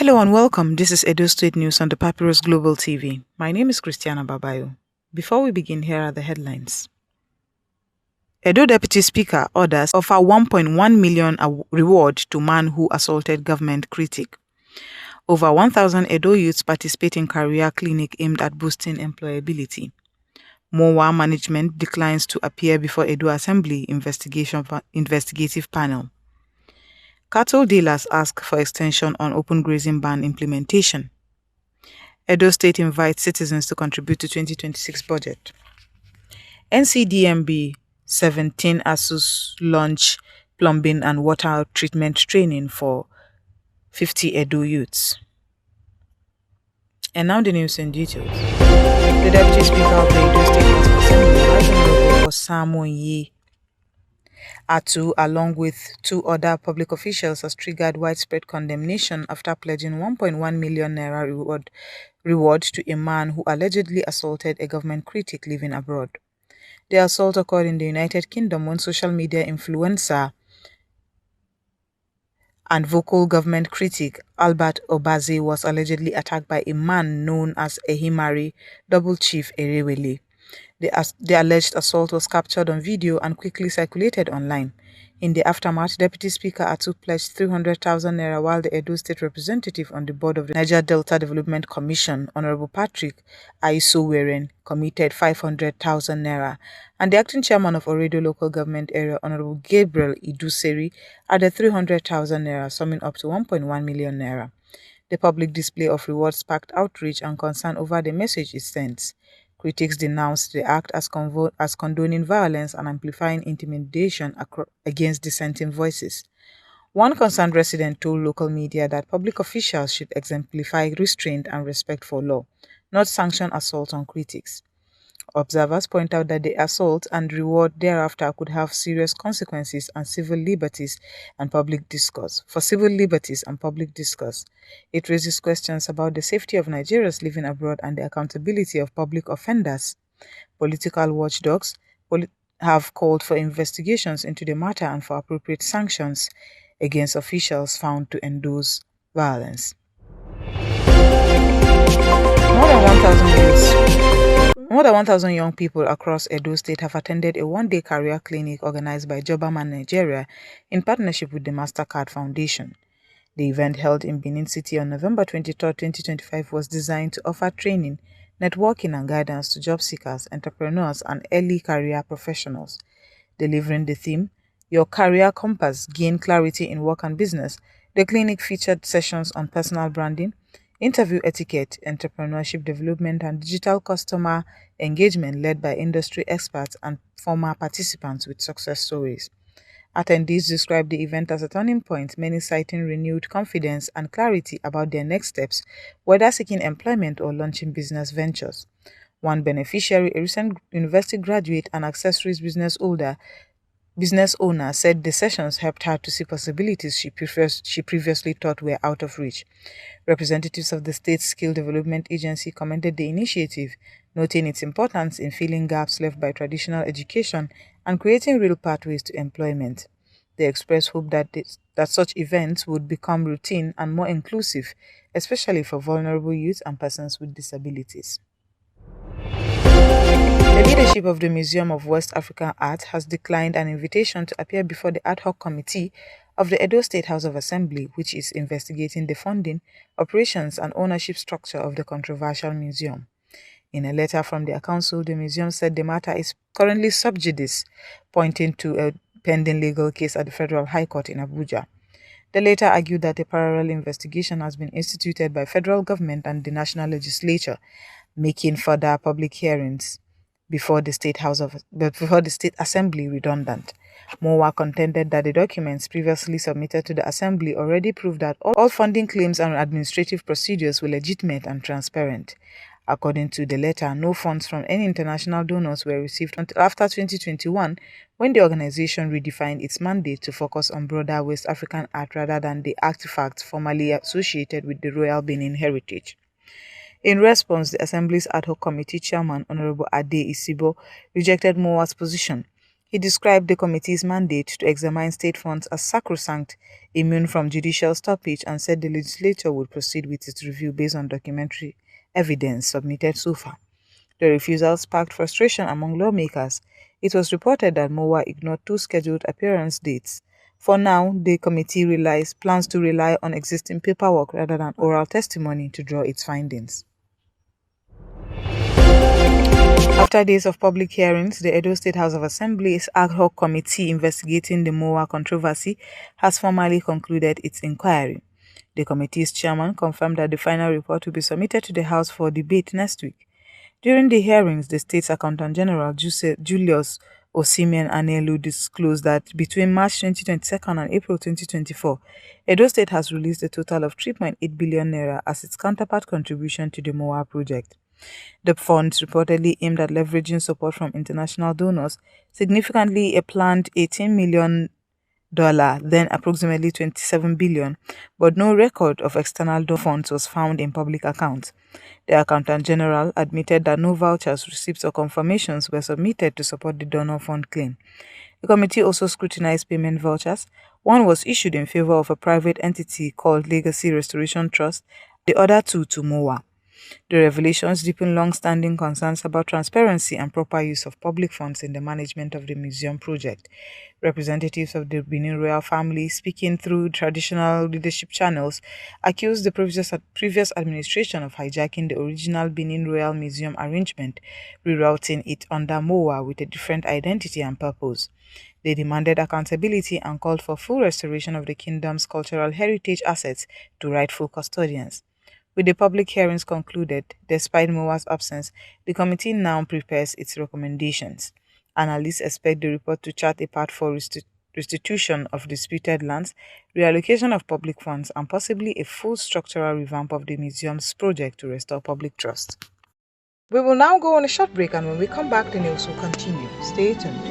Hello and welcome. This is Edo State News on the Papyrus Global TV. My name is Christiana Babayo. Before we begin, here are the headlines. Edo Deputy Speaker orders offer 1.1 million reward to man who assaulted government critic. Over 1,000 Edo youths participate in career clinic aimed at boosting employability. Mowa management declines to appear before Edo Assembly investigative panel. Cattle dealers ask for extension on open grazing ban implementation. Edo State invites citizens to contribute to 2026 budget. NCDMB 17 ASUS launch plumbing and water treatment training for 50 Edo youths. And now the news in details. The Deputy Speaker of the Edo State House of Assembly, Osamoye Atu, along with two other public officials, has triggered widespread condemnation after pledging 1.1 million naira reward to a man who allegedly assaulted a government critic living abroad. The assault occurred in the United Kingdom when social media influencer and vocal government critic Albert Obaze was allegedly attacked by a man known as Ehimari Double Chief Erewele. The alleged assault was captured on video and quickly circulated online. In the aftermath, Deputy Speaker Atu pledged 300,000 naira, while the Edo State representative on the board of the Niger Delta Development Commission, Honorable Patrick Aisoweren, committed 500,000 naira, and the acting chairman of Oredo Local Government Area, Honorable Gabriel Iduseri, added 300,000 naira, summing up to 1.1 million naira. The public display of rewards sparked outrage and concern over the message it sends. Critics denounced the act as condoning violence and amplifying intimidation against dissenting voices. One concerned resident told local media that public officials should exemplify restraint and respect for law, not sanction assault on critics. Observers point out that the assault and reward thereafter could have serious consequences for civil liberties and public discourse. It raises questions about the safety of Nigerians living abroad and the accountability of public offenders. Political watchdogs have called for investigations into the matter and for appropriate sanctions against officials found to endorse violence. More than 1,000 young people across Edo State have attended a one-day career clinic organized by Jobaman Nigeria in partnership with the MasterCard Foundation. The event, held in Benin City on November 23, 2025, was designed to offer training, networking and guidance to job seekers, entrepreneurs and early career professionals. Delivering the theme, Your Career Compass, Gain Clarity in Work and Business, the clinic featured sessions on personal branding, interview etiquette, entrepreneurship development and digital customer engagement led by industry experts and former participants with success stories. Attendees described the event as a turning point, many citing renewed confidence and clarity about their next steps, whether seeking employment or launching business ventures. One beneficiary, a recent university graduate and accessories business owner, said the sessions helped her to see possibilities she previously thought were out of reach. Representatives of the State Skill Development Agency commended the initiative, noting its importance in filling gaps left by traditional education and creating real pathways to employment. They expressed hope that such events would become routine and more inclusive, especially for vulnerable youth and persons with disabilities. The leadership of the Museum of West African Art has declined an invitation to appear before the ad hoc committee of the Edo State House of Assembly, which is investigating the funding, operations and ownership structure of the controversial museum. In a letter from the council, the museum said the matter is currently sub judice, pointing to a pending legal case at the Federal High Court in Abuja. The letter argued that a parallel investigation has been instituted by federal government and the national legislature, making further public hearings before the State Assembly redundant. Mowa contended that the documents previously submitted to the Assembly already proved that all funding claims and administrative procedures were legitimate and transparent. According to the letter, no funds from any international donors were received until after 2021, when the organization redefined its mandate to focus on broader West African art rather than the artifacts formerly associated with the Royal Benin heritage. In response, the Assembly's ad hoc committee chairman, Honorable Ade Isibo, rejected Mowa's position. He described the committee's mandate to examine state funds as sacrosanct, immune from judicial stoppage, and said the legislature would proceed with its review based on documentary evidence submitted so far. The refusal sparked frustration among lawmakers. It was reported that MOA ignored two scheduled appearance dates. For now, the committee plans to rely on existing paperwork rather than oral testimony to draw its findings. After days of public hearings, the Edo State House of Assembly's ad hoc committee investigating the MOA controversy has formally concluded its inquiry. The committee's chairman confirmed that the final report will be submitted to the House for debate next week. During the hearings, the state's Accountant General Julius Osimhen Anelu disclosed that between March 2022 and April 2024, Edo State has released a total of 3.8 billion naira as its counterpart contribution to the MOA project. The funds reportedly aimed at leveraging support from international donors, significantly a planned $18 million, then approximately 27 billion, but no record of external funds was found in public accounts. The Accountant General admitted that no vouchers, receipts, or confirmations were submitted to support the donor fund claim. The committee also scrutinized payment vouchers. One was issued in favor of a private entity called Legacy Restoration Trust, the other two to MOA. The revelations deepen long-standing concerns about transparency and proper use of public funds in the management of the museum project. Representatives of the Benin royal family, speaking through traditional leadership channels, accused the previous administration of hijacking the original Benin Royal Museum arrangement, rerouting it under MOA with a different identity and purpose. They demanded accountability and called for full restoration of the kingdom's cultural heritage assets to rightful custodians. With the public hearings concluded, despite MOA's absence, the committee now prepares its recommendations. Analysts expect the report to chart a path for restitution of disputed lands, reallocation of public funds, and possibly a full structural revamp of the museum's project to restore public trust. We will now go on a short break, and when we come back, the news will continue. Stay tuned.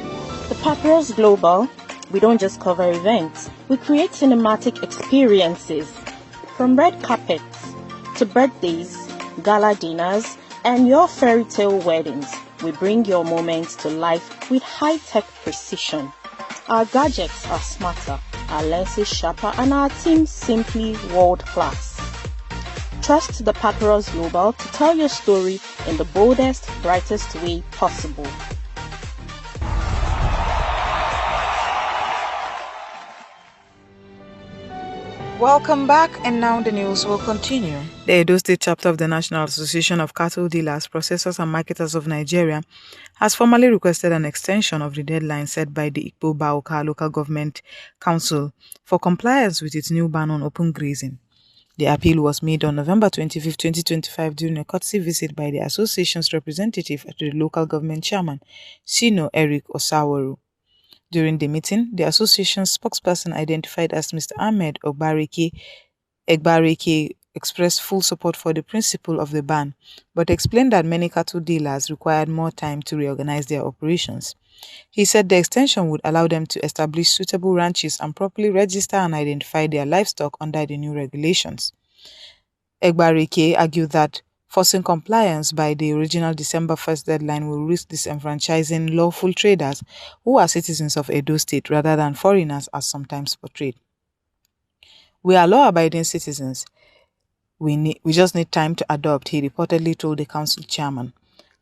The Papyrus Global, we don't just cover events, we create cinematic experiences. From red carpets to birthdays, gala dinners, and your fairy tale weddings, we bring your moments to life with high-tech precision. Our gadgets are smarter, our lenses sharper, and our team simply world-class. Trust the Papyrus Global to tell your story in the boldest, brightest way possible. Welcome back, and now the news will continue. The Edo State chapter of the National Association of Cattle Dealers, Processors and Marketers of Nigeria has formally requested an extension of the deadline set by the Ikpo Baoka Local Government Council for compliance with its new ban on open grazing. The appeal was made on November 25, 2025 during a courtesy visit by the association's representative to the local government chairman, Sino Eric Osawaru. During the meeting, the association's spokesperson, identified as Mr. Ahmed Egbareke, expressed full support for the principle of the ban, but explained that many cattle dealers required more time to reorganize their operations. He said the extension would allow them to establish suitable ranches and properly register and identify their livestock under the new regulations. Egbareke argued that forcing compliance by the original December 1st deadline will risk disenfranchising lawful traders who are citizens of Edo State rather than foreigners as sometimes portrayed. We are law-abiding citizens. We just need time to adopt, he reportedly told the council chairman.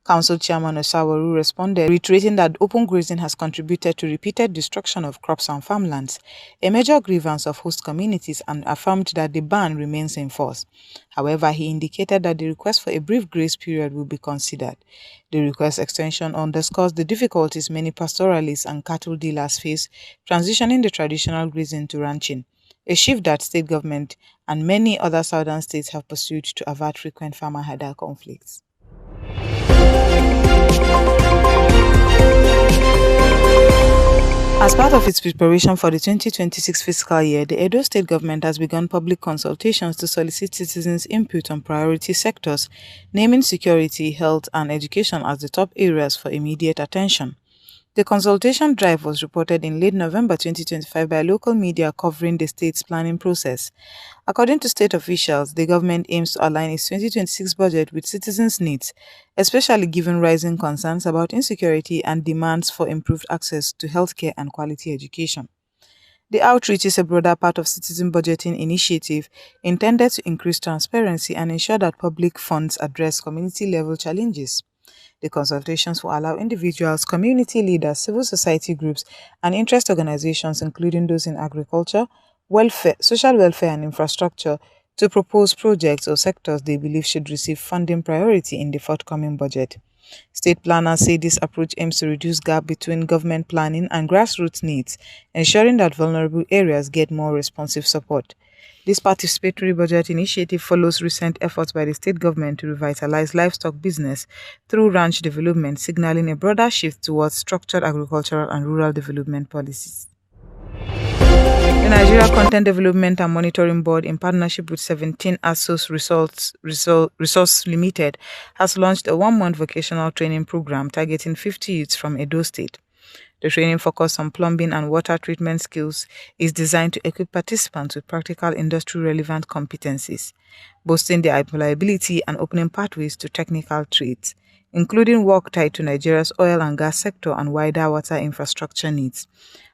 Council Chairman Osawaru responded, reiterating that open grazing has contributed to repeated destruction of crops and farmlands, a major grievance of host communities, and affirmed that the ban remains in force. However, he indicated that the request for a brief grace period will be considered. The request extension underscores the difficulties many pastoralists and cattle dealers face transitioning the traditional grazing to ranching, a shift that state government and many other southern states have pursued to avert frequent farmer-herder conflicts. As part of its preparation for the 2026 fiscal year, the Edo State government has begun public consultations to solicit citizens' input on priority sectors, naming security, health, and education as the top areas for immediate attention. The consultation drive was reported in late November 2025 by local media covering the state's planning process. According to state officials, the government aims to align its 2026 budget with citizens' needs, especially given rising concerns about insecurity and demands for improved access to healthcare and quality education. The outreach is a broader part of citizen budgeting initiative intended to increase transparency and ensure that public funds address community-level challenges. The consultations will allow individuals, community leaders, civil society groups, and interest organizations, including those in agriculture, welfare, social welfare, and infrastructure, to propose projects or sectors they believe should receive funding priority in the forthcoming budget. State planners say this approach aims to reduce gap between government planning and grassroots needs, ensuring that vulnerable areas get more responsive support. This participatory budget initiative follows recent efforts by the state government to revitalize livestock business through ranch development, signaling a broader shift towards structured agricultural and rural development policies. The Nigeria Content Development and Monitoring Board, in partnership with 17 ASOS Resource Limited, has launched a one-month vocational training program targeting 50 youths from Edo State. The training, focused on plumbing and water treatment skills, is designed to equip participants with practical industry-relevant competencies, boosting their employability and opening pathways to technical trades, including work tied to Nigeria's oil and gas sector and wider water infrastructure needs.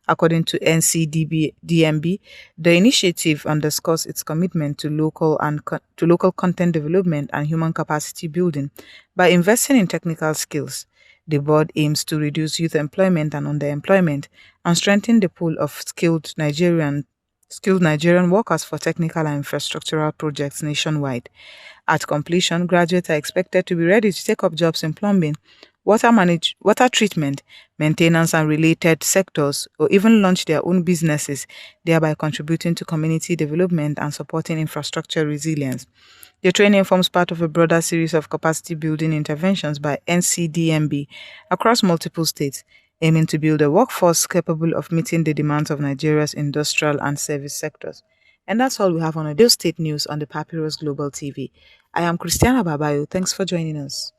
According to NCDMB, the initiative underscores its commitment to local content development and human capacity building by investing in technical skills. The board aims to reduce youth employment and underemployment and strengthen the pool of skilled Nigerian workers for technical and infrastructural projects nationwide. At completion, graduates are expected to be ready to take up jobs in plumbing, water treatment, maintenance and related sectors, or even launch their own businesses, thereby contributing to community development and supporting infrastructure resilience. The training forms part of a broader series of capacity building interventions by NCDMB across multiple states, aiming to build a workforce capable of meeting the demands of Nigeria's industrial and service sectors. And that's all we have on Audio State News on the Papyrus Global TV. I am Christiana Babayo. Thanks for joining us.